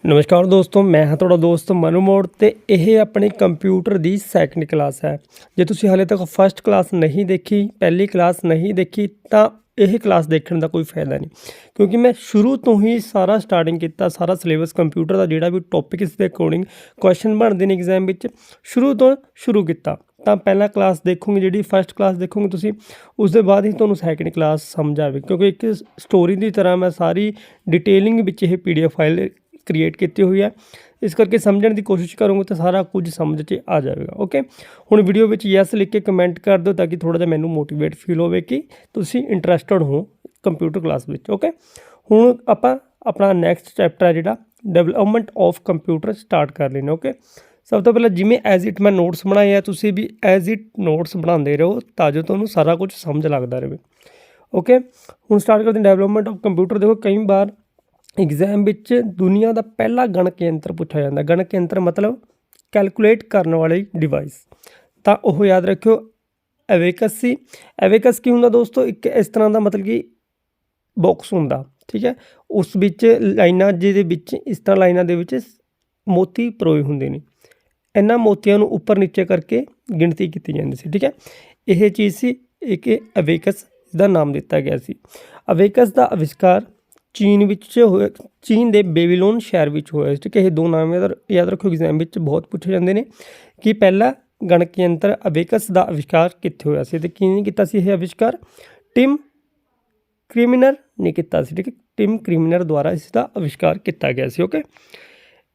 नमस्कार दोस्तों, मैं हाँ तुहाडा दोस्त मनु मोड़ ते यह अपनी कंप्यूटर दी सैकंड क्लास है। जे तुसीं हाले तक फस्ट क्लास नहीं देखी, पहली क्लास नहीं देखी तां यह क्लास देखने का कोई फायदा नहीं, क्योंकि मैं शुरू तो ही सारा स्टार्टिंग किया, सारा सिलेबस कंप्यूटर का जिहड़ा भी टॉपिक इस दे अकॉर्डिंग क्वेश्चन बनते हैं एग्जाम में शुरू तो शुरू किया। तो पहला क्लास देखोगे जी फस्ट क्लास देखोगे तुसीं, उसके बाद ही तुहानूं सैकंड क्लास समझ आवे, क्योंकि एक स्टोरी की तरह मैं सारी डिटेलिंग विच यह PDF फाइल क्रिएट की हुई है। इस करके समझने की कोशिश करोगे तो सारा कुछ समझ च आ जाएगा। ओके, हुण वीडियो में यस लिख के कमेंट कर दो ताकि थोड़ा जिहा मैनूं मोटिवेट फील होवे कि तुसीं इंटरस्टड हो कंप्यूटर क्लास में। ओके, हुण आपां अपना नैक्सट चैप्टर है जिहड़ा डेवलपमेंट ऑफ कंप्यूटर स्टार्ट कर लेना। ओके, सब तो पहले जिमें एज इट मैं नोट्स बनाए हैं, तुसीं भी एज इट नोट्स बनाते रहो तां जो तुहानूं सारा कुछ समझ लगता रहे। ओके, हुण स्टार्ट करते हैं डेवलपमेंट ऑफ कंप्यूटर। देखो कई बार एग्जाम विच दुनिया का पहला गणक यंत्र पूछा जाता है। गणक यंत्र मतलब कैलकुलेट करने वाली डिवाइस, तो वह याद रखियो एवेकस सी। एवेकस की होंगे दोस्तों, एक इस तरह का मतलब कि बॉक्स होंगे, ठीक है। उस बिच लाइना जिहदे इस तरह लाइना दे विच मोती परोए होंगे ने, इन्हां मोतियां नूं उपर नीचे करके गिणती की जाती सी, ठीक है। यह चीज़ सी एक एवेकस का नाम दिता गया सी। एवेकस का आविष्कार चीन विच होया, चीन के बेबीलोन शहर विच होया, ठीक है। ये दो नाम याद रखो, एग्जाम में बहुत पूछे जाते हैं कि पहला गणक यंत्र एवेकस का आविष्कार कित्थे होया सी ते किहने कीता सी यह आविष्कार। टिम क्रीमिनर ने कीता सी, ठीक है। टिम क्रीमिनर द्वारा इसका आविष्कार किया गया सी। ओके,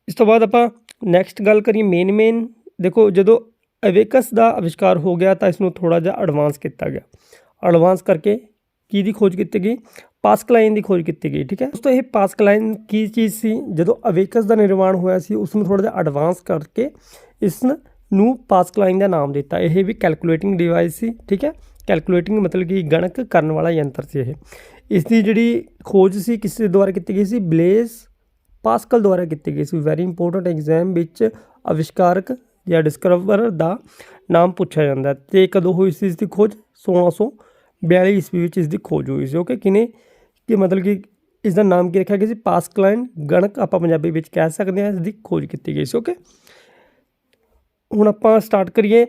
इस तो बाद आपां नैक्सट गल करिए मेन देखो जदों एवेकस का आविष्कार हो गया तो इसनूं थोड़ा जिहा एडवांस किया गया। एडवांस करके की खोज की गई, पास्कलाइन की खोज की गई, ठीक है दोस्तों। ये पास्कलाइन की चीज़ सी, जो एवेकस का निर्माण होया सी उसनूं थोड़ा जिहा एडवांस करके इसनूं पास्कलाइन का नाम दिता। यह भी कैलकुलेटिंग डिवाइस सी, ठीक है। कैलकुलेटिंग मतलब कि गणक करने वाला यंत्र से यह। इसकी जिहड़ी खोज सी किस द्वारा की गई सी, ब्लेज पास्कल द्वारा की गई सी। वैरी इंपोर्टेंट एग्जाम विच आविष्कारक या डिस्कवरर का नाम पूछा जाता है। तो कदों हुई सी इसकी खोज? 1642 ईस्वी में इसकी खोज हुई सी। ओके, किने कि मतलब कि इसका नाम की रखा गया सी पास्कलाइन गणक, आप पंजाबी में कह सकते हैं। इसकी खोज की गई सी। ओके, हुण आपां स्टार्ट करिए।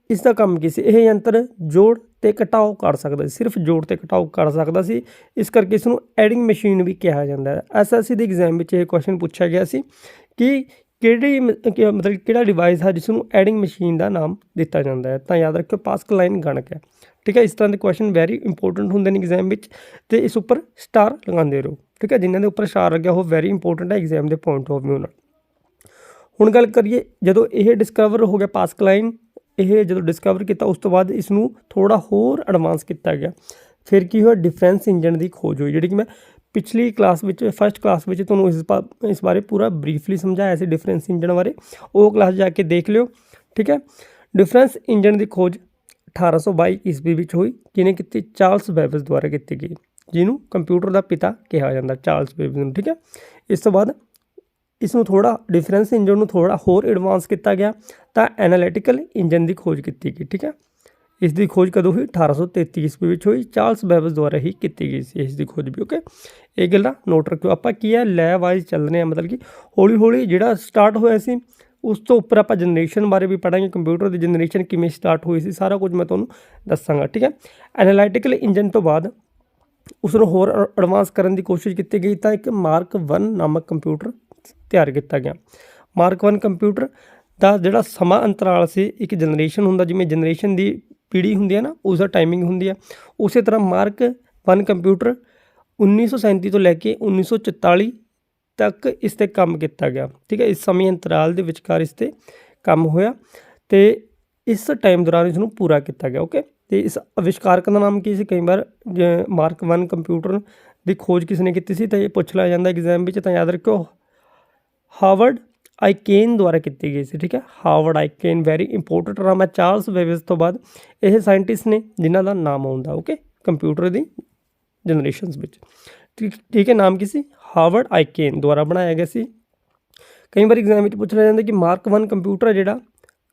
इसका काम की सी, यह यंत्र जोड़ ते घटाओ कर सकता, सिर्फ जोड़ ते घटाओ कर सकता सी, इस करके इसनूं एडिंग मशीन भी कहा जाता है। SSC के एग्जाम में यह क्वेश्चन पूछा गया सी कि किहड़ी मतलब किहड़ा डिवाइस है जिसनूं एडिंग मशीन का नाम दिता जाता है। तो याद रखियो पास्कलाइन गणक है, ठीक है। इस तरह के क्वेश्चन वैरी इंपोर्टेंट होंगे एग्जाम में, तो इस उपर स्टार लगाते रहो, ठीक है। जिन्होंने उपर स्टार लग्या वो वैरी इंपोर्टेंट है एग्जाम के पॉइंट ऑफ व्यू नाल। हुण गल करिए जदों यह डिस्कवर हो गया पास्कलाइन, यह जो डिस्कवर किया उस तो बाद इसनूं थोड़ा होर एडवांस किया गया। फिर की हुआ, डिफेंस इंजन की खोज हुई, जी कि मैं पिछली क्लास में फस्ट क्लास में तुहानूं इस बारे पूरा ब्रीफली समझाया सी डिफरेंस इंजन बारे, वो क्लास जाके देख लियो, ठीक है। डिफरेंस इंजन की खोज 1822 ईस्वी में हुई। किने की? चार्ल्स बेबेज द्वारा की गई, जिन्हों कंप्यूटर का पिता कहा जाता, चार्ल्स बेबेज, ठीक है। इस तो बाद इसनूं थोड़ा डिफरेंस इंजन में थोड़ा होर एडवांस किया गया, तो एनालिटिकल इंजन की खोज की गई, ठीक है। इसकी खोज कदों हुई? 1833 ईस्वी में हुई, चार्ल्स बेबेज द्वारा ही की गई सी इसकी खोज भी। ओके, ये गल्लां नोट रखियो। आपां की है लै वाइज चलने हैं, मतलब कि हौली हौली जिहड़ा स्टार्ट होया सी उस तो उपर आपां जनरेशन बारे भी पढ़ांगे, कंप्यूटर की जनरेशन किवें स्टार्ट हुई सी, सारा कुछ मैं तुहानूं दस्सांगा, ठीक है। एनालिटिकल इंजन तो बाद उसनूं होर एडवांस करने की कोशिश की गई, तो एक मार्क 1 नामक कंप्यूटर तैयार किया गया। मार्क 1 कंप्यूटर का जिहड़ा समा अंतराल से एक जनरेशन होंदा, जिवें जनरेशन की पीढ़ी होंदी है ना, उसका टाइमिंग होंदी है। उस तरह मार्क 1 कंप्यूटर 1937 तो लैके 1944 तक इस पर काम किया गया, ठीक है। इस समय अंतराल के विचकार इस पर काम होया, तो इस टाइम दौरान इसनूं पूरा किया गया। ओके, तो इस आविष्कारक का नाम की सी? कई बार मार्क 1 कंप्यूटर की खोज किसने की सी, तो ये पूछ लिया जाता एग्जाम में, तो याद रखो हावर्ड आइकेन द्वारा की गई सी, ठीक है। हावर्ड आइकेन वैरी इंपोर्टेंट नाम है। चार्ल्स बेबेज तो बाद यह साइंटिस्ट ने जिन्हों का नाम आता, ओके, कंप्यूटर की जनरेशन में, ठीक है। नाम की सी? हावर्ड आइकेन द्वारा बनाया गया सी। कई बार एग्जाम में पूछ लिया जाता कि मार्क 1 कंप्यूटर है जिहड़ा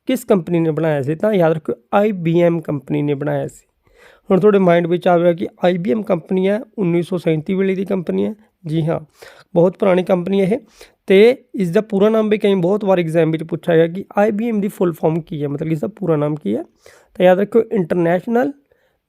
किस कंपनी ने बनाया सी, तो याद रखो IBM कंपनी ने बनाया सी। हुण तुहाडे माइंड में आ गया कि IBM कंपनी है 1937 वेले की कंपनी है, जी हाँ, बहुत पुरानी कंपनी है। तो इसका पूरा नाम भी कई बहुत बार एग्जाम में पूछा गया कि IBM की फुल फॉर्म की है, मतलब इसका पूरा नाम की है। तो याद रखो इंटरनेशनल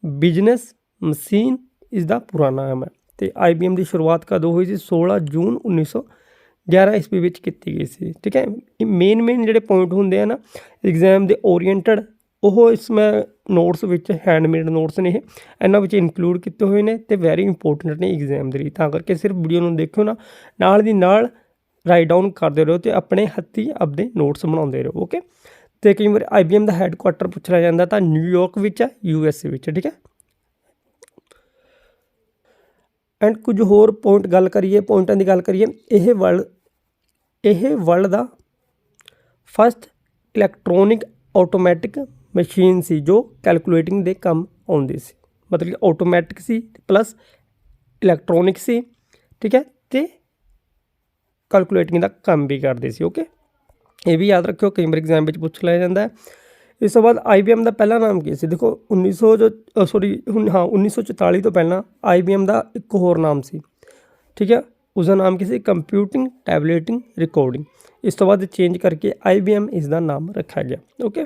बिजनेस मशीन इसका पूरा नाम है। तो IBM की शुरुआत कदों हुई सी? 16 जून 1911 ईस्वी में की गई सी। ठीक है, मेन जोड़े पॉइंट होंगे हैं ना एग्जाम के ओरीएंटड, वो इसमें नोट्स विच हैंडमेड नोट्स ने इन्हों इनकलूड किए हुए हैं तो वैरी इंपोर्टेंट ने एग्जाम के लिए। तां करके सिर्फ वीडियो में देखो ना, नाल दी नाल राइट डाउन करते रहो तो अपने हत्थी अपने नोट्स बनाते रहो। ओके, तो कई बार IBM का हैडकुआटर पूछा जाता तो न्यूयॉर्क विच है, USA विच। ठीक है, एंड कुछ होर पॉइंट गल करिए, पॉइंटां की गल करिए, यह वर्ल्ड का फस्ट इलैक्ट्रॉनिक ऑटोमैटिक मशीन सी जो कैलकुलेटिंग के काम आती सी, मतलब कि ऑटोमैटिक सी प्लस इलैक्ट्रॉनिक सी। ठीक है, तो कैलकुलेटिंग का काम भी करते सी। ओके, ये भी याद रखियो, कई बार एग्जाम में पूछ लिया जाता है। इस तो बाद IBM का पहला नाम की सी? देखो 1944 तो पहला IBM का एक होर नाम सी। ठीक है, उसका नाम की सी? Computing tableting recording. इस तो बाद चेंज करके IBM इसका नाम रखा गया। ओके,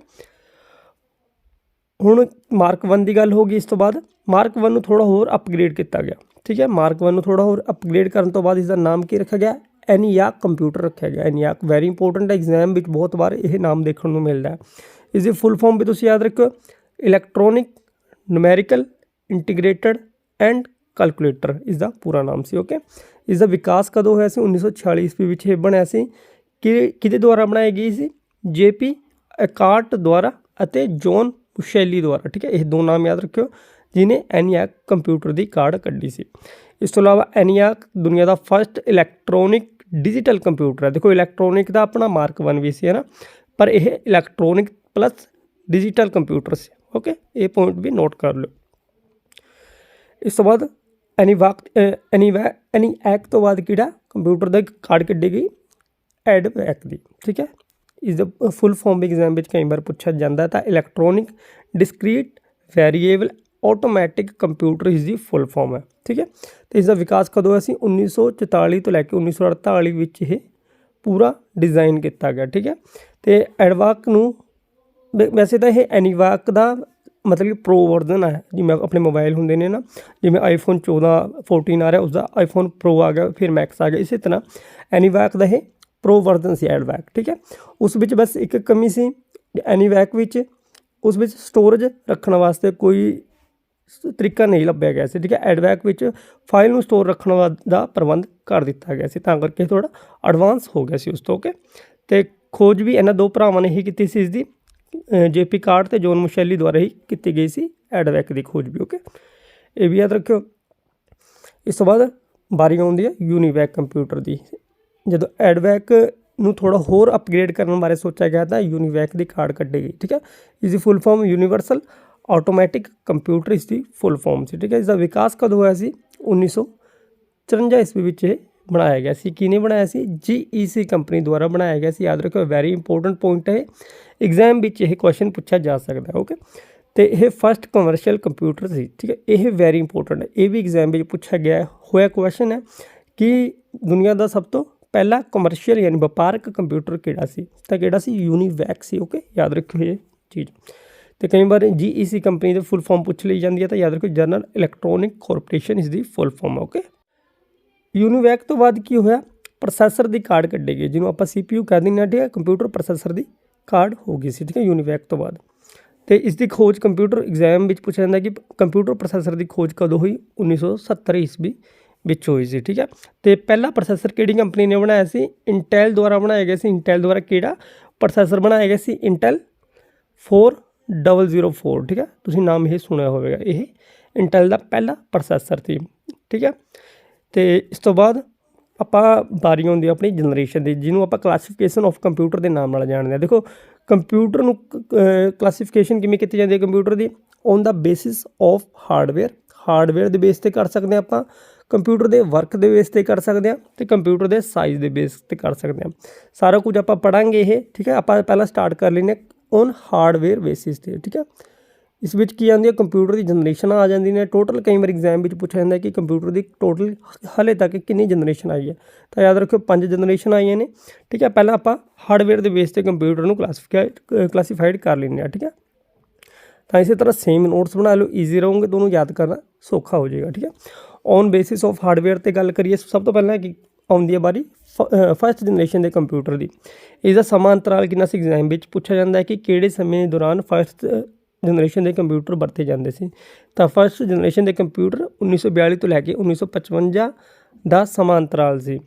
हुण मार्क 1 की गल होगी। इस तो बाद मार्क 1 थोड़ा होर अपग्रेड किया गया। ठीक है, मार्क 1 थोड़ा होर अपग्रेड करने तो बाद इसका नाम की रखा गया? ENIAC कंप्यूटर रखा गया। ENIAC वैरी इंपोर्टेंट है, एग्जाम में बहुत बार यह नाम देखने को मिलता है। इसकी फुल फॉर्म भी तुम याद रखो, electronic numerical integrated and calculator इसका पूरा नाम सी। ओके, इसका विकास कदों होया सी? 1946 ईस्वी विच यह बनया सी। किहदे द्वारा बनाई गई सी? JP एकार्ट द्वारा अते जॉन मुशेली द्वारा। ठीक है, यह दो नाम याद रखियो जिन्हें ENIAC कंप्यूटर की काढ़ कढ़ी सी। इस तो इलावा ENIAC दुनिया का फस्ट इलैक्ट्रॉनिक डिजिटल कंप्यूटर है। देखो इलैक्ट्रॉनिक का अपना मार्क 1 भी सी है ना, पर यह इलैक्ट्रॉनिक प्लस डिजिटल कंप्यूटर से। ओके, ये पॉइंट भी नोट कर लो। इस तो बाद ENIAC तो बाद कि कंप्यूटर का काढ़ कढ़ी गई EDVAC की। ठीक है, इसका फुल फॉर्म भी एग्जाम में कई बार पूछा जाता था। Electronic discrete variable automatic computer इसकी फुल फॉर्म है। ठीक है, तो इसका विकास कदों होया सी? 1944 तो लैके 1948 विच यह पूरा डिज़ाइन किया गया। ठीक है, तो EDVAC नूं वैसे तो यह ENIAC का मतलब कि प्रो वर्जन है, जिमें अपने मोबाइल होंगे ने ना, जिमें iPhone 14 14 आ रहा उसका iPhone Pro आ गया, फिर मैक्स आ गया। इसी तरह ENIAC का यह प्रो वर्जन से EDVAC। ठीक है, उस विच बस एक कमी सी ENIAC विच, उस विच स्टोरेज रखने वास्ते कोई तरीका नहीं लभ्या गया सी। ठीक है, EDVAC विच फाइल में स्टोर रखने का प्रबंध कर दिता गया सी, तां करके थोड़ा एडवांस हो गया सी उस तो। ओके, तो खोज भी इन्होंने दो भरावां ने ही की सी, इसकी JP कार्ड तो जॉन मुशेली द्वारा ही की गई सी EDVAC की खोज भी। ओके, ये भी याद रखियो। इस तो बाद बारी आउंदी है UNIVAC कंप्यूटर की। जो EDVAC नूं थोड़ा होर अपग्रेड करने बारे सोचा गया था, UNIVAC की कार्ड कढ़ी गई। ठीक है, इसकी full form universal automatic computer इसकी फुल फॉर्म से। ठीक है, इसका विकास कदों होया सी? 1954 ईस्वी विच बनाया गया सी। किने बनाया सी? GEC कंपनी द्वारा बनाया गया सी। याद रखो, वैरी इंपोर्टेंट पॉइंट है, एग्जाम में यह क्वेश्चन पूछा जा सकता है। ओके, तो यह फस्ट कमर्शियल कंप्यूटर सी। ठीक है, यह वैरी इंपोर्टेंट है, ये भी एग्जाम में पूछा गया होया क्वेश्चन है कि दुनिया का सब तो पहला कमर्शियल यानी व्यापारक कंप्यूटर किहड़ा सी? तो किहड़ा सी? UNIVAC सी। ओके, याद रखियो ये चीज़। तो कई बार GEC कंपनी की फुल फॉर्म पूछ ली जाती है, तो याद रखो जनरल इलैक्ट्रॉनिक कॉरपोरेशन इसकी फुल फॉर्म है। ओके, UNIVAC तो बाद की होया? प्रोसैसर की कार्ड कढ़ी गई, जिन्होंने आप CPU कह दें। ठीक है, कंप्यूटर प्रोसैसर की कार्ड हो गई सी। ठीक है, UNIVAC तो बाद। तो इसकी खोज कंप्यूटर एग्जाम में पूछा जाता है कि कंप्यूटर प्रोसैसर की खोज कदों हुई? 1970 ईस्वी विच हुई सी। ठीक है, तो पहला प्रोसैसर किहड़ी कंपनी ने बनाया सी? इंटेल द्वारा बनाया गया सी। इंटेल द्वारा किहड़ा प्रोसैसर बनाया गया सी? इंटेल 4004। ठीक है, तुसीं नाम ये सुनिया होगा, ये इंटेल का पहला प्रोसैसर थी। ठीक है, तो इस तो बाद ਆਪਾਂ ਬਾਰੀ ਆਉਂਦੀ ਆਪਣੀ ਜਨਰੇਸ਼ਨ ਦੀ, ਜਿਹਨੂੰ ਆਪਾਂ ਕਲਾਸੀਫਿਕੇਸ਼ਨ ਆਫ ਕੰਪਿਊਟਰ ਦੇ ਨਾਮ ਨਾਲ ਜਾਣਦੇ ਹਾਂ। ਦੇਖੋ ਕੰਪਿਊਟਰ ਨੂੰ ਕਲਾਸੀਫਿਕੇਸ਼ਨ ਕਿਵੇਂ ਕੀਤੀ ਜਾਂਦੀ ਹੈ computer the? On the basis of hardware ਦੇ ਬੇਸ 'ਤੇ ਕਰ ਸਕਦੇ ਹਾਂ ਆਪਾਂ, ਕੰਪਿਊਟਰ ਦੇ ਵਰਕ ਦੇ ਬੇਸ 'ਤੇ ਕਰ ਸਕਦੇ ਹਾਂ, ਅਤੇ ਕੰਪਿਊਟਰ ਦੇ ਸਾਈਜ਼ ਦੇ ਬੇਸ 'ਤੇ ਕਰ ਸਕਦੇ ਹਾਂ। ਸਾਰਾ ਕੁਝ ਆਪਾਂ ਪੜ੍ਹਾਂਗੇ ਇਹ। ਠੀਕ ਹੈ, ਆਪਾਂ ਪਹਿਲਾਂ ਸਟਾਰਟ ਕਰ ਲੈਂਦੇ ਹਾਂ ਔਨ ਹਾਰਡਵੇਅਰ ਬੇਸਿਸ 'ਤੇ। ਠੀਕ ਹੈ, ਇਸ ਵਿੱਚ ਕੀ ਆਉਂਦੀ ਹੈ, ਕੰਪਿਊਟਰ ਦੀ ਜਨਰੇਸ਼ਨ ਆ ਜਾਂਦੀ ਨੇ। ਟੋਟਲ ਕਈ ਵਾਰ ਐਗਜ਼ਾਮ ਵਿੱਚ ਪੁੱਛਿਆ ਜਾਂਦਾ ਕਿ ਕੰਪਿਊਟਰ ਦੀ ਟੋਟਲ ਹਾਲੇ ਤੱਕ ਕਿੰਨੀ ਜਨਰੇਸ਼ਨ ਆਈ ਹੈ, ਤਾਂ ਯਾਦ ਰੱਖਿਓ 5 ਜਨਰੇਸ਼ਨ ਆਈਆਂ ਨੇ। ਠੀਕ ਹੈ, ਪਹਿਲਾਂ ਆਪਾਂ ਹਾਰਡਵੇਅਰ ਦੇ ਬੇਸ 'ਤੇ ਕੰਪਿਊਟਰ ਨੂੰ ਕਲਾਸੀਫਾਈਡ ਕਰ ਲੈਂਦੇ ਹਾਂ। ਠੀਕ ਹੈ, ਤਾਂ ਇਸੇ ਤਰ੍ਹਾਂ ਸੇਮ ਨੋਟਸ ਬਣਾ ਲਓ, ਈਜ਼ੀ ਰਹੋਗੇ, ਤੁਹਾਨੂੰ ਯਾਦ ਕਰਨਾ ਸੌਖਾ ਹੋ ਜਾਏਗਾ। ਠੀਕ ਹੈ, ਔਨ ਬੇਸਿਸ ਆਫ ਹਾਰਡਵੇਅਰ 'ਤੇ ਗੱਲ ਕਰੀਏ, ਸਭ ਤੋਂ ਪਹਿਲਾਂ ਕੀ ਆਉਂਦੀ ਹੈ ਵਾਰੀ ਫਸਟ ਜਨਰੇਸ਼ਨ ਦੇ ਕੰਪਿਊਟਰ ਦੀ। ਇਸ ਦਾ ਸਮਾਂ ਅੰਤਰਾਲ ਕਿੰਨਾ ਸੀ, ਐਗਜ਼ਾਮ ਵਿੱਚ ਪੁੱਛਿਆ ਜਾਂਦਾ ਹੈ ਕਿ ਕਿਹੜੇ ਸਮੇਂ ਦੌਰਾਨ ਫਸਟ ਜਨਰੇਸ਼ਨ ਦੇ ਕੰਪਿਊਟਰ ਵਰਤੇ ਜਾਂਦੇ ਸੀ। ਤਾਂ ਫਸਟ ਜਨਰੇਸ਼ਨ ਦੇ ਕੰਪਿਊਟਰ 1942 ਤੋਂ ਲੈ ਕੇ 1955 ਦਾ ਸਮਾਂ ਅੰਤਰਾਲ ਸੀ।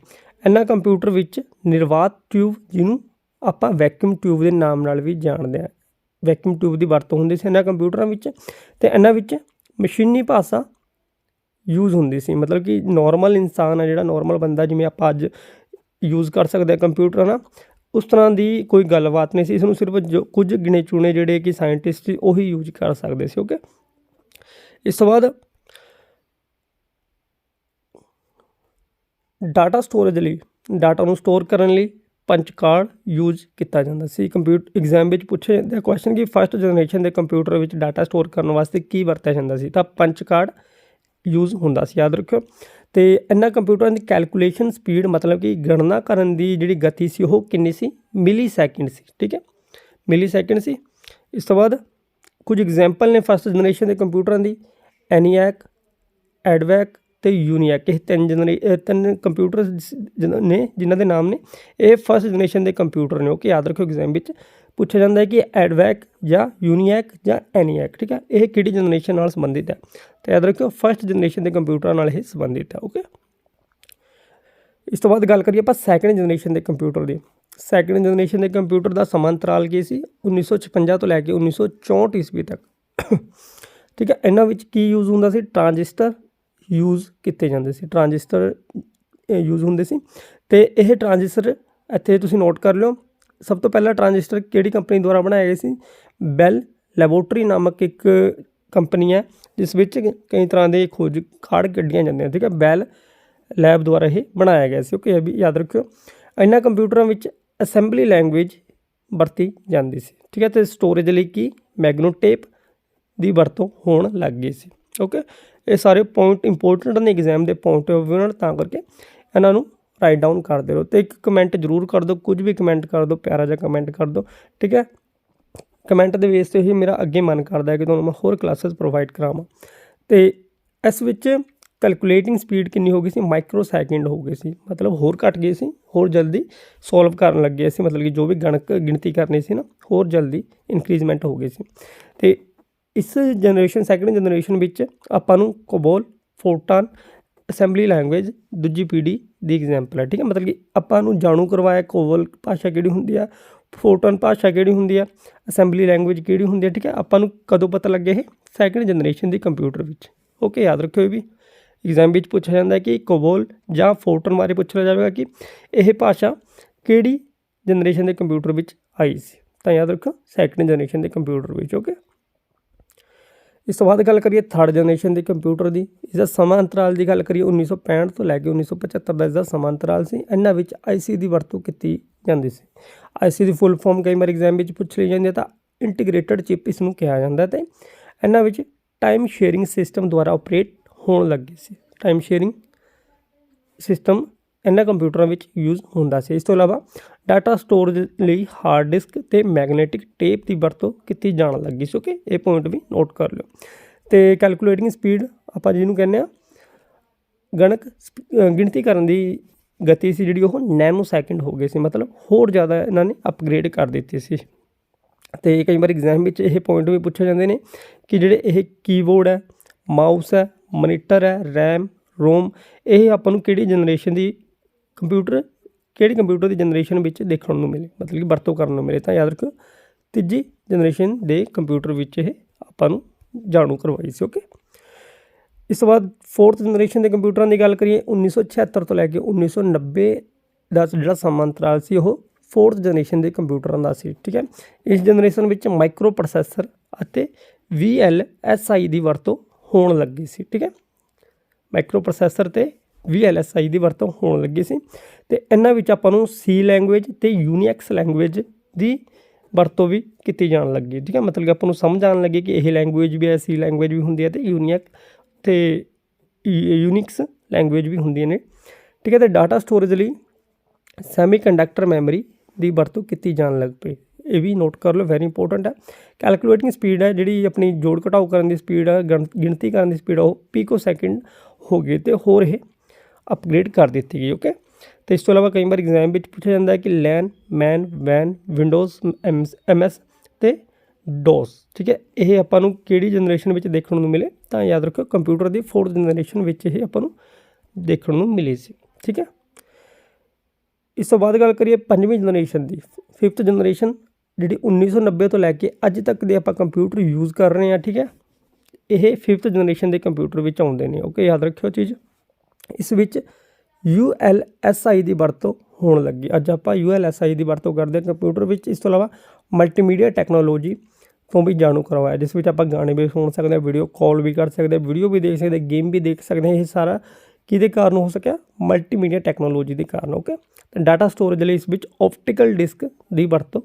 ਇਹਨਾਂ ਕੰਪਿਊਟਰ ਵਿੱਚ ਨਿਰਵਾਤ ਟਿਊਬ, ਜਿਹਨੂੰ ਆਪਾਂ ਵੈਕਿਊਮ ਟਿਊਬ ਦੇ ਨਾਮ ਨਾਲ ਵੀ ਜਾਣਦੇ ਹਾਂ, ਵੈਕਿਊਮ ਟਿਊਬ ਦੀ ਵਰਤੋਂ ਹੁੰਦੀ ਸੀ ਇਹਨਾਂ ਕੰਪਿਊਟਰਾਂ ਵਿੱਚ। ਅਤੇ ਇਹਨਾਂ ਵਿੱਚ ਮਸ਼ੀਨੀ ਭਾਸ਼ਾ ਯੂਜ਼ ਹੁੰਦੀ ਸੀ, ਮਤਲਬ ਕਿ ਨੋਰਮਲ ਇਨਸਾਨ ਹੈ ਜਿਹੜਾ ਨੋਰਮਲ ਬੰਦਾ, ਜਿਵੇਂ ਆਪਾਂ ਅੱਜ ਯੂਜ਼ ਕਰ ਸਕਦੇ ਹਾਂ ਕੰਪਿਊਟਰ ਨਾ, ਉਸ ਤਰ੍ਹਾਂ ਦੀ ਕੋਈ ਗੱਲਬਾਤ ਨਹੀਂ ਸੀ। ਇਸ ਨੂੰ ਸਿਰਫ ਜੋ ਕੁਝ ਗਿਣੇ ਚੁਣੇ ਜਿਹੜੇ ਕਿ ਸਾਇੰਟਿਸਟ ਸੀ ਉਹੀ ਯੂਜ਼ ਕਰ ਸਕਦੇ ਸੀ। ਓਕੇ, ਇਸ ਤੋਂ ਬਾਅਦ ਡਾਟਾ ਸਟੋਰੇਜ ਲਈ, ਡਾਟਾ ਨੂੰ ਸਟੋਰ ਕਰਨ ਲਈ ਪੰਚ ਕਾਰਡ ਯੂਜ਼ ਕੀਤਾ ਜਾਂਦਾ ਸੀ। ਐਗਜ਼ਾਮ ਵਿੱਚ ਪੁੱਛੇ ਜਾਂਦੇ ਕੁਐਸਚਨ ਕਿ ਫਸਟ ਜਨਰੇਸ਼ਨ ਦੇ ਕੰਪਿਊਟਰ ਵਿੱਚ ਡਾਟਾ ਸਟੋਰ ਕਰਨ ਵਾਸਤੇ ਕੀ ਵਰਤਿਆ ਜਾਂਦਾ ਸੀ, ਤਾਂ ਪੰਚ ਕਾਰਡ ਯੂਜ਼ ਹੁੰਦਾ ਸੀ, ਯਾਦ ਰੱਖਿਓ। ਅਤੇ ਇਹਨਾਂ ਕੰਪਿਊਟਰਾਂ ਦੀ ਕੈਲਕੂਲੇਸ਼ਨ ਸਪੀਡ, ਮਤਲਬ ਕਿ ਗਣਨਾ ਕਰਨ ਦੀ ਜਿਹੜੀ ਗਤੀ ਸੀ ਉਹ ਕਿੰਨੀ ਸੀ, ਮਿਲੀ ਸੈਕਿੰਡ ਸੀ। ਠੀਕ ਹੈ, ਮਿਲੀ ਸੈਕਿੰਡ ਸੀ। ਇਸ ਤੋਂ ਬਾਅਦ ਕੁਝ ਐਗਜ਼ਾਮਪਲ ਨੇ ਫਸਟ ਜਨਰੇਸ਼ਨ ਦੇ ਕੰਪਿਊਟਰਾਂ ਦੀ, ਐਨੀਐਕ, ਐਡਵੈਕ ਅਤੇ ਯੂਨੀਐਕ। ਇਹ ਤਿੰਨ ਕੰਪਿਊਟਰ ਨੇ ਜਿਨ੍ਹਾਂ ਦੇ ਨਾਮ ਨੇ, ਇਹ ਫਸਟ ਜਨਰੇਸ਼ਨ ਦੇ ਕੰਪਿਊਟਰ ਨੇ। ਓਕੇ, ਯਾਦ ਰੱਖਿਓ ਐਗਜ਼ਾਮ ਵਿੱਚ ਪੁੱਛਿਆ ਜਾਂਦਾ ਹੈ ਕਿ ਐਡਵੈਕ ਜਾਂ ਯੂਨੀਐਕ ਜਾਂ ਐਨੀਐਕ। ਠੀਕ ਹੈ, ਇਹ ਕਿਹੜੀ ਜਨਰੇਸ਼ਨ ਨਾਲ ਸੰਬੰਧਿਤ ਹੈ, ਤਾਂ ਯਾਦ ਰੱਖਿਓ ਫਸਟ ਜਨਰੇਸ਼ਨ ਦੇ ਕੰਪਿਊਟਰਾਂ ਨਾਲ ਇਹ ਸੰਬੰਧਿਤ ਹੈ। ਓਕੇ, ਇਸ ਤੋਂ ਬਾਅਦ ਗੱਲ ਕਰੀਏ ਆਪਾਂ ਸੈਕਿੰਡ ਜਨਰੇਸ਼ਨ ਦੇ ਕੰਪਿਊਟਰ ਦੀ। ਸੈਕਿੰਡ ਜਨਰੇਸ਼ਨ ਦੇ ਕੰਪਿਊਟਰ ਦਾ ਸਮਾਂ ਅੰਤਰਾਲ ਕੀ ਸੀ, 1956 ਤੋਂ ਲੈ ਕੇ 1964 ਈਸਵੀ ਤੱਕ। ਠੀਕ ਹੈ, ਇਹਨਾਂ ਵਿੱਚ ਕੀ ਯੂਜ਼ ਹੁੰਦਾ ਸੀ, ਟਰਾਂਜਿਸਟਰ ਯੂਜ਼ ਕੀਤੇ ਜਾਂਦੇ ਸੀ, ਟਰਾਂਜਿਸਟਰ ਯੂਜ਼ ਹੁੰਦੇ ਸੀ। ਅਤੇ ਇਹ ਟਰਾਂਜਿਸਟਰ ਇੱਥੇ ਤੁਸੀਂ ਨੋਟ ਕਰ ਲਿਓ, ਸਭ ਤੋਂ ਪਹਿਲਾਂ ਟਰਾਂਜਿਸਟਰ ਕਿਹੜੀ ਕੰਪਨੀ ਦੁਆਰਾ ਬਣਾਏ ਗਏ ਸੀ, ਬੈਲ ਲੈਬੋਰਟਰੀ ਨਾਮਕ ਇੱਕ ਕੰਪਨੀ ਹੈ ਜਿਸ ਵਿੱਚ ਕਈ ਤਰ੍ਹਾਂ ਦੇ ਖੋਜ ਕਾਰਡ ਕੱਢੀਆਂ ਜਾਂਦੀਆਂ। ਠੀਕ ਹੈ, ਬੈਲ ਲੈਬ ਦੁਆਰਾ ਇਹ ਬਣਾਇਆ ਗਿਆ ਸੀ। ਓਕੇ, ਇਹ ਵੀ ਯਾਦ ਰੱਖਿਓ। ਇਹਨਾਂ ਕੰਪਿਊਟਰਾਂ ਵਿੱਚ ਅਸੈਂਬਲੀ ਲੈਂਗੁਏਜ ਵਰਤੀ ਜਾਂਦੀ ਸੀ। ਠੀਕ ਹੈ, ਅਤੇ ਸਟੋਰੇਜ ਲਈ ਕੀ ਮੈਗਨੋਟੇਪ ਦੀ ਵਰਤੋਂ ਹੋਣ ਲੱਗ ਗਈ ਸੀ। ਓਕੇ, ਇਹ ਸਾਰੇ ਪੁਆਇੰਟ ਇੰਪੋਰਟੈਂਟ ਨੇ ਐਗਜ਼ਾਮ ਦੇ ਪੁਆਇੰਟ ਆਫ ਵਿਊ ਨਾਲ, ਤਾਂ ਕਰਕੇ ਇਹਨਾਂ ਨੂੰ ਰਾਈਟ ਡਾਊਨ ਕਰਦੇ ਰਹੋ। ਅਤੇ ਇੱਕ ਕਮੈਂਟ ਜ਼ਰੂਰ ਕਰ ਦਿਓ, ਕੁਝ ਵੀ ਕਮੈਂਟ ਕਰ ਦਿਓ, ਪਿਆਰਾ ਜਿਹਾ ਕਮੈਂਟ ਕਰ ਦਿਓ। ਠੀਕ ਹੈ, ਕਮੈਂਟ ਦੇ ਬੇਸ 'ਤੇ ਹੀ ਮੇਰਾ ਅੱਗੇ ਮਨ ਕਰਦਾ ਹੈ ਕਿ ਤੁਹਾਨੂੰ ਮੈਂ ਹੋਰ ਕਲਾਸਿਸ ਪ੍ਰੋਵਾਈਡ ਕਰਾਵਾਂ। ਅਤੇ ਇਸ ਵਿੱਚ ਕੈਲਕੂਲੇਟਿੰਗ ਸਪੀਡ ਕਿੰਨੀ ਹੋ ਗਈ ਸੀ, ਮਾਈਕਰੋ ਸੈਕਿੰਡ ਹੋ ਗਈ ਸੀ, ਮਤਲਬ ਹੋਰ ਘੱਟ ਗਈ ਸੀ, ਹੋਰ ਜਲਦੀ ਸੋਲਵ ਕਰਨ ਲੱਗੇ ਸੀ, ਮਤਲਬ ਕਿ ਜੋ ਵੀ ਗਿਣਤੀ ਕਰਨੀ ਸੀ ਨਾ, ਹੋਰ ਜਲਦੀ ਇਨਕਰੀਜ਼ਮੈਂਟ ਹੋ ਗਈ ਸੀ। ਅਤੇ ਇਸ ਜਨਰੇਸ਼ਨ ਸੈਕਿੰਡ ਜਨਰੇਸ਼ਨ ਵਿੱਚ ਆਪਾਂ ਨੂੰ ਕੋਬੋਲ, ਫੋਰਟਾਨ ਅਸੈਂਬਲੀ ਲੈਂਗੁਏਜ ਦੂਜੀ ਪੀੜ੍ਹੀ ਦੀ ਐਗਜ਼ਾਮਪਲ ਹੈ। ਠੀਕ ਹੈ, ਮਤਲਬ ਕਿ ਆਪਾਂ ਨੂੰ ਜਾਣੂ ਕਰਵਾਇਆ ਕੋਬੋਲ ਭਾਸ਼ਾ ਕਿਹੜੀ ਹੁੰਦੀ ਆ, ਫੋਰਟਾਨ ਭਾਸ਼ਾ ਕਿਹੜੀ ਹੁੰਦੀ ਆ, ਅਸੈਂਬਲੀ ਲੈਂਗੁਏਜ ਕਿਹੜੀ ਹੁੰਦੀ ਹੈ। ਠੀਕ ਹੈ, ਆਪਾਂ ਨੂੰ ਕਦੋਂ ਪਤਾ ਲੱਗਿਆ, ਇਹ ਸੈਕਿੰਡ ਜਨਰੇਸ਼ਨ ਦੀ ਕੰਪਿਊਟਰ ਵਿੱਚ। ਓਕੇ, ਯਾਦ ਰੱਖਿਓ, ਇਹ ਵੀ ਐਗਜ਼ਾਮ ਵਿੱਚ ਪੁੱਛਿਆ ਜਾਂਦਾ ਕਿ ਕੋਬੋਲ ਜਾਂ ਫੋਰਟਾਨ ਬਾਰੇ ਪੁੱਛਿਆ ਜਾਵੇਗਾ ਕਿ ਇਹ ਭਾਸ਼ਾ ਕਿਹੜੀ ਜਨਰੇਸ਼ਨ ਦੇ ਕੰਪਿਊਟਰ ਵਿੱਚ ਆਈ ਸੀ, ਤਾਂ ਯਾਦ ਰੱਖੋ ਸੈਕਿੰਡ ਜਨਰੇਸ਼ਨ ਦੇ ਕੰਪਿਊਟਰ ਵਿੱਚ। ਓਕੇ, ਇਸ ਤੋਂ ਬਾਅਦ ਗੱਲ ਕਰੀਏ ਥਰਡ ਜਨਰੇਸ਼ਨ ਦੇ ਕੰਪਿਊਟਰ ਦੀ। ਇਸਦਾ ਸਮਾਂ ਅੰਤਰਾਲ ਦੀ ਗੱਲ ਕਰੀਏ 1965 ਤੋਂ ਲੈ ਕੇ 1975 ਦਾ ਇਸਦਾ ਸਮਾਂ ਅੰਤਰਾਲ ਸੀ। ਇਹਨਾਂ ਵਿੱਚ IC ਦੀ ਵਰਤੋਂ ਕੀਤੀ ਜਾਂਦੀ ਸੀ। IC ਦੀ ਫੁੱਲ ਫਾਰਮ ਕਈ ਵਾਰ ਐਗਜ਼ਾਮ ਵਿੱਚ ਪੁੱਛ ਲਈ ਜਾਂਦੀ ਹੈ, ਤਾਂ ਇੰਟੀਗ੍ਰੇਟਡ ਚਿਪ ਇਸ ਨੂੰ ਕਿਹਾ ਜਾਂਦਾ। ਅਤੇ ਇਹਨਾਂ ਵਿੱਚ ਟਾਈਮ ਸ਼ੇਅਰਿੰਗ ਸਿਸਟਮ ਦੁਆਰਾ ਆਪਰੇਟ ਹੋਣ ਲੱਗੇ ਸੀ। ਟਾਈਮ ਸ਼ੇਅਰਿੰਗ ਸਿਸਟਮ ਇਹਨਾਂ ਕੰਪਿਊਟਰਾਂ ਵਿੱਚ ਯੂਜ਼ ਹੁੰਦਾ ਸੀ। ਇਸ ਤੋਂ ਇਲਾਵਾ ਡਾਟਾ ਸਟੋਰੇਜ ਲਈ ਹਾਰਡ ਡਿਸਕ ਅਤੇ ਮੈਗਨੈਟਿਕ ਟੇਪ ਦੀ ਵਰਤੋਂ ਕੀਤੀ ਜਾਣ ਲੱਗੀ ਸੀ। ਓਕੇ, ਇਹ ਪੁਆਇੰਟ ਵੀ ਨੋਟ ਕਰ ਲਿਓ। ਅਤੇ ਕੈਲਕੂਲੇਟਿੰਗ ਸਪੀਡ ਆਪਾਂ ਜਿਹਨੂੰ ਕਹਿੰਦੇ ਹਾਂ, ਗਿਣਤੀ ਕਰਨ ਦੀ ਗਤੀ ਸੀ ਜਿਹੜੀ, ਉਹ ਨੈਨੋ ਸੈਕਿੰਡ ਹੋ ਗਈ ਸੀ, ਮਤਲਬ ਹੋਰ ਜ਼ਿਆਦਾ ਇਹਨਾਂ ਨੇ ਅਪਗ੍ਰੇਡ ਕਰ ਦਿੱਤੀ ਸੀ। ਅਤੇ ਕਈ ਵਾਰ ਐਗਜ਼ਾਮ ਵਿੱਚ ਇਹ ਪੁਆਇੰਟ ਵੀ ਪੁੱਛੇ ਜਾਂਦੇ ਨੇ ਕਿ ਜਿਹੜੇ ਇਹ ਕੀਬੋਰਡ ਹੈ, ਮਾਊਸ ਹੈ, ਮੋਨੀਟਰ ਹੈ, ਰੈਮ, ਰੋਮ, ਇਹ ਆਪਾਂ ਨੂੰ ਕਿਹੜੀ ਜਨਰੇਸ਼ਨ ਦੀ ਕੰਪਿਊਟਰ ਦੀ ਜਨਰੇਸ਼ਨ ਵਿੱਚ ਦੇਖਣ ਨੂੰ ਮਿਲੇ, ਮਤਲਬ ਕਿ ਵਰਤੋਂ ਕਰਨ ਨੂੰ ਮਿਲੇ, ਤਾਂ ਯਾਦ ਰੱਖੋ ਤੀਜੀ ਜਨਰੇਸ਼ਨ ਦੇ ਕੰਪਿਊਟਰ ਵਿੱਚ ਇਹ ਆਪਾਂ ਨੂੰ ਜਾਣੂ ਕਰਵਾਈ ਸੀ। ਓਕੇ, ਇਸ ਤੋਂ ਬਾਅਦ ਫੋਰਥ ਜਨਰੇਸ਼ਨ ਦੇ ਕੰਪਿਊਟਰਾਂ ਦੀ ਗੱਲ ਕਰੀਏ 1976 ਤੋਂ ਲੈ ਕੇ 1990 ਦਾ ਜਿਹੜਾ ਸਮਾਂ ਅੰਤਰਾਲ ਸੀ, ਉਹ ਫੋਰਥ ਜਨਰੇਸ਼ਨ ਦੇ ਕੰਪਿਊਟਰਾਂ ਦਾ ਸੀ। ਠੀਕ ਹੈ, ਇਸ ਜਨਰੇਸ਼ਨ ਵਿੱਚ ਮਾਈਕਰੋ ਪ੍ਰੋਸੈਸਰ ਅਤੇ VLSI ਦੀ ਵਰਤੋਂ ਹੋਣ ਲੱਗੀ ਸੀ। ਠੀਕ ਹੈ, ਮਾਈਕਰੋ ਪ੍ਰੋਸੈਸਰ ਅਤੇ VLSI ਦੀ ਵਰਤੋਂ ਹੋਣ ਲੱਗੀ ਸੀ। ਅਤੇ ਇਹਨਾਂ ਵਿੱਚ ਆਪਾਂ ਨੂੰ C ਲੈਂਗੁਏਜ ਅਤੇ ਯੂਨੀਐਕਸ ਲੈਂਗੁਏਜ ਦੀ ਵਰਤੋਂ ਵੀ ਕੀਤੀ ਜਾਣ ਲੱਗੀ। ਠੀਕ ਹੈ, ਮਤਲਬ ਕਿ ਆਪਾਂ ਨੂੰ ਸਮਝ ਆਉਣ ਲੱਗੀ ਕਿ ਇਹ ਲੈਂਗੁਏਜ ਵੀ ਹੈ, ਸੀ ਲੈਂਗੁਏਜ ਵੀ ਹੁੰਦੀ ਹੈ ਅਤੇ ਯੂਨਿਕਸ ਲੈਂਗੁਏਜ ਵੀ ਹੁੰਦੀਆਂ ਨੇ। ਠੀਕ ਹੈ, ਅਤੇ ਡਾਟਾ ਸਟੋਰੇਜ ਲਈ ਸੈਮੀ ਕੰਡਕਟਰ ਮੈਮਰੀ ਦੀ ਵਰਤੋਂ ਕੀਤੀ ਜਾਣ ਲੱਗ ਪਈ। ਇਹ ਵੀ ਨੋਟ ਕਰ ਲਓ, ਵੈਰੀ ਇੰਪੋਰਟੈਂਟ ਹੈ। ਕੈਲਕੂਲੇਟਿੰਗ ਸਪੀਡ ਹੈ ਜਿਹੜੀ ਆਪਣੀ ਜੋੜ ਘਟਾਓ ਕਰਨ ਦੀ ਸਪੀਡ ਹੈ, ਗਿਣਤੀ ਕਰਨ ਦੀ ਸਪੀਡ ਆ, ਉਹ ਪੀਕੋ ਸੈਕਿੰਡ ਹੋ ਗਈ ਅਤੇ ਹੋਰ ਇਹ ਅਪਗ੍ਰੇਡ ਕਰ ਦਿੱਤੀ ਗਈ। ਓਕੇ, ਅਤੇ ਇਸ ਤੋਂ ਇਲਾਵਾ ਕਈ ਵਾਰ ਐਗਜ਼ਾਮ ਵਿੱਚ ਪੁੱਛਿਆ ਜਾਂਦਾ ਹੈ ਕਿ ਲੈਨ, ਮੈਨ, ਵੈਨ, ਵਿੰਡੋਜ਼, MS ਅਤੇ ਡੋਸ। ਠੀਕ ਹੈ, ਇਹ ਆਪਾਂ ਨੂੰ ਕਿਹੜੀ ਜਨਰੇਸ਼ਨ ਵਿੱਚ ਦੇਖਣ ਨੂੰ ਮਿਲੇ, ਤਾਂ ਯਾਦ ਰੱਖਿਓ ਕੰਪਿਊਟਰ ਦੀ 4th ਜਨਰੇਸ਼ਨ ਵਿੱਚ ਇਹ ਆਪਾਂ ਨੂੰ ਦੇਖਣ ਨੂੰ ਮਿਲੀ ਸੀ। ਠੀਕ ਹੈ, ਇਸ ਤੋਂ ਬਾਅਦ ਗੱਲ ਕਰੀਏ 5ਵੀਂ ਜਨਰੇਸ਼ਨ ਦੀ। 5th ਜਨਰੇਸ਼ਨ ਜਿਹੜੀ 1990 ਤੋਂ ਲੈ ਕੇ ਅੱਜ ਤੱਕ ਦੇ ਆਪਾਂ ਕੰਪਿਊਟਰ ਯੂਜ਼ ਕਰ ਰਹੇ ਹਾਂ। ਠੀਕ ਹੈ, ਇਹ 5th ਜਨਰੇਸ਼ਨ ਦੇ ਕੰਪਿਊਟਰ ਵਿੱਚ ਆਉਂਦੇ ਨੇ। ਓਕੇ, ਯਾਦ ਰੱਖਿਓ ਚੀਜ਼। ਇਸ ਵਿੱਚ ULSI ਦੀ ਵਰਤੋਂ ਹੋਣ ਲੱਗੀ। ਅੱਜ ਆਪਾਂ ULSI ਦੀ ਵਰਤੋਂ ਕਰਦੇ ਹਾਂ ਕੰਪਿਊਟਰ ਵਿੱਚ। ਇਸ ਤੋਂ ਇਲਾਵਾ ਮਲਟੀਮੀਡੀਆ ਟੈਕਨੋਲੋਜੀ ਤੋਂ ਵੀ ਜਾਣੂ ਕਰਵਾਇਆ, ਜਿਸ ਵਿੱਚ ਆਪਾਂ ਗਾਣੇ ਵੀ ਸੁਣ ਸਕਦੇ ਹਾਂ, ਵੀਡੀਓ ਕਾਲ ਵੀ ਕਰ ਸਕਦੇ ਹਾਂ, ਵੀਡੀਓ ਵੀ ਦੇਖ ਸਕਦੇ, ਗੇਮ ਵੀ ਦੇਖ ਸਕਦੇ ਹਾਂ। ਇਹ ਸਾਰਾ ਕਿਹਦੇ ਕਾਰਨ ਹੋ ਸਕਿਆ? ਮਲਟੀਮੀਡੀਆ ਟੈਕਨੋਲੋਜੀ ਦੇ ਕਾਰਨ। ਓਕੇ, ਅਤੇ ਡਾਟਾ ਸਟੋਰੇਜ ਲਈ ਇਸ ਵਿੱਚ ਆਪਟੀਕਲ ਡਿਸਕ ਦੀ ਵਰਤੋਂ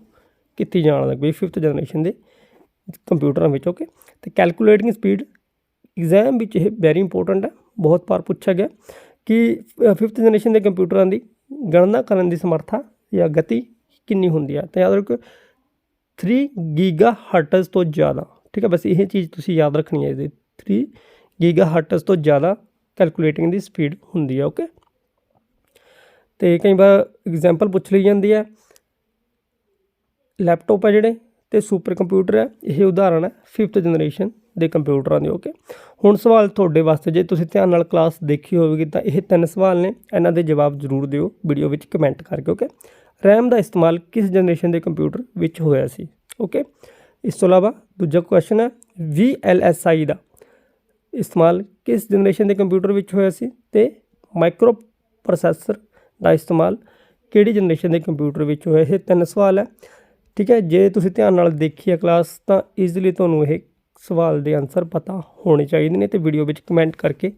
ਕੀਤੀ ਜਾਣ ਲੱਗ ਪਈ 5th ਜਨਰੇਸ਼ਨ ਦੇ ਕੰਪਿਊਟਰਾਂ ਵਿੱਚ। ਓਕੇ, ਅਤੇ ਕੈਲਕੂਲੇਟਿੰਗ ਸਪੀਡ ਐਗਜ਼ਾਮ ਵਿੱਚ ਇਹ ਵੈਰੀ ਇੰਪੋਰਟੈਂਟ ਹੈ, ਬਹੁਤ ਵਾਰ ਪੁੱਛਿਆ ਗਿਆ ਕਿ 5th ਜਨਰੇਸ਼ਨ ਦੇ ਕੰਪਿਊਟਰਾਂ ਦੀ ਗਣਨਾ ਕਰਨ ਦੀ ਸਮਰੱਥਾ ਜਾਂ ਗਤੀ ਕਿੰਨੀ ਹੁੰਦੀ ਹੈ, ਤਾਂ ਯਾਦ ਰੱਖੋ 3 GHz ਤੋਂ ਜ਼ਿਆਦਾ। ਠੀਕ ਹੈ, ਬਸ ਇਹ ਚੀਜ਼ ਤੁਸੀਂ ਯਾਦ ਰੱਖਣੀ ਹੈ, ਇਹਦੀ 3 GHz ਤੋਂ ਜ਼ਿਆਦਾ ਕੈਲਕੂਲੇਟਿੰਗ ਦੀ ਸਪੀਡ ਹੁੰਦੀ ਹੈ। ਓਕੇ, ਅਤੇ ਕਈ ਵਾਰ ਐਗਜ਼ਾਮਪਲ ਪੁੱਛ ਲਈ ਜਾਂਦੀ ਹੈ। ਲੈਪਟੋਪ ਹੈ ਜਿਹੜੇ ਅਤੇ ਸੁਪਰ ਕੰਪਿਊਟਰ ਹੈ, ਇਹ ਉਦਾਹਰਣ ਹੈ 5th ਜਨਰੇਸ਼ਨ ਦੇ ਕੰਪਿਊਟਰਾਂ ਦੇ। ਓਕੇ, ਹੁਣ ਸਵਾਲ ਤੁਹਾਡੇ ਵਾਸਤੇ, ਜੇ ਤੁਸੀਂ ਧਿਆਨ ਨਾਲ ਕਲਾਸ ਦੇਖੀ ਹੋਵੇਗੀ ਤਾਂ ਇਹ 3 ਸਵਾਲ ਨੇ, ਇਹਨਾਂ ਦੇ ਜਵਾਬ ਜ਼ਰੂਰ ਦਿਓ ਵੀਡੀਓ ਵਿੱਚ ਕਮੈਂਟ ਕਰਕੇ। ਓਕੇ, ਰੈਮ ਦਾ ਇਸਤੇਮਾਲ ਕਿਸ ਜਨਰੇਸ਼ਨ ਦੇ ਕੰਪਿਊਟਰ ਵਿੱਚ ਹੋਇਆ ਸੀ? ਓਕੇ, ਇਸ ਤੋਂ ਇਲਾਵਾ ਦੂਜਾ ਕੁਐਸਚਨ ਹੈ VLSI ਦਾ ਇਸਤੇਮਾਲ ਕਿਸ ਜਨਰੇਸ਼ਨ ਦੇ ਕੰਪਿਊਟਰ ਵਿੱਚ ਹੋਇਆ ਸੀ? ਅਤੇ ਮਾਈਕਰੋ ਪ੍ਰੋਸੈਸਰ ਦਾ ਇਸਤੇਮਾਲ ਕਿਹੜੀ ਜਨਰੇਸ਼ਨ ਦੇ ਕੰਪਿਊਟਰ ਵਿੱਚ ਹੋਇਆ? ਇਹ 3 ਸਵਾਲ ਹੈ। ਠੀਕ ਹੈ, ਜੇ ਤੁਸੀਂ ਧਿਆਨ ਨਾਲ ਦੇਖੀ ਹੈ ਕਲਾਸ ਤਾਂ ਈਜ਼ੀਲੀ ਤੁਹਾਨੂੰ ਇਹ ਸਵਾਲ ਦੇ ਆਨਸਰ ਪਤਾ ਹੋਣੇ ਚਾਹੀਦੇ ਨੇ, ਅਤੇ ਵੀਡੀਓ ਵਿੱਚ ਕਮੈਂਟ ਕਰਕੇ